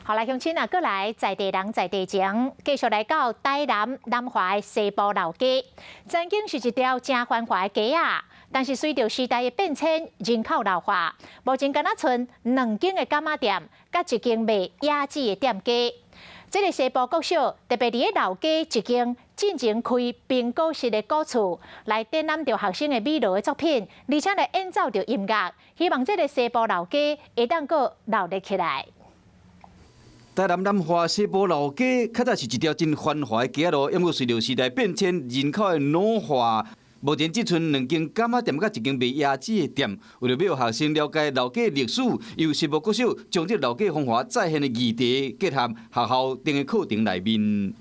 好来，乡亲啊，过来在地人在地情，继续来到台南南华的西部老街。曾经是一条真繁华的街啊，但是随着时代的变迁，人口老化，目前敢若剩2间的柑仔店，甲1间卖野子的店家。这个西部国小特别伫咧老街一间进前开评估式的古厝，来展览着学生的美劳的作品，而且来演奏着音乐，希望这个西部老街会当个闹热起来。 台南南华西部老街，较早是一条真繁华的街路，因为随着时代变迁，人口的老化，目前只剩2间柑仔店，甲1间卖椰子的店。为了要学生了解老街历史，由西部国小将这老街风华再现的议题结合学校定的课程内面。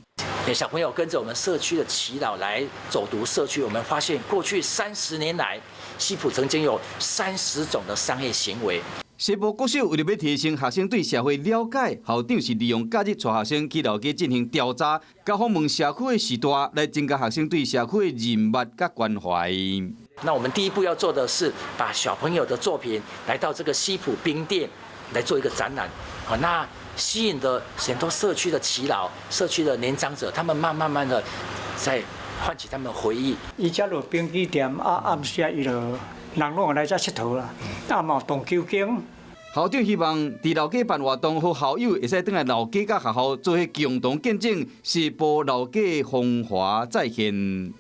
小朋友跟着我们社区的耆老来走读社区，我们发现过去30年来，西埔曾经有30种的商业行为。 西部国小为了要提升学生对社会了解，校长是利用假日带学生去老街进行调查，甲访问社区的时代，来增加学生对社区的认捌甲关怀。那我们第一步要做的是，把小朋友的作品来到这个西埔冰店来做一个展览。好，那吸引的很多社区的耆老、社区的年长者，他们慢慢的在唤起他们的回忆。伊遮落冰机店暗时伊就人拢来遮佚佗啦，嘛有荡秋景。 校长希望伫老街办活动，和校友会使倒来老街甲学校做伙共同见证西部老街风华再现。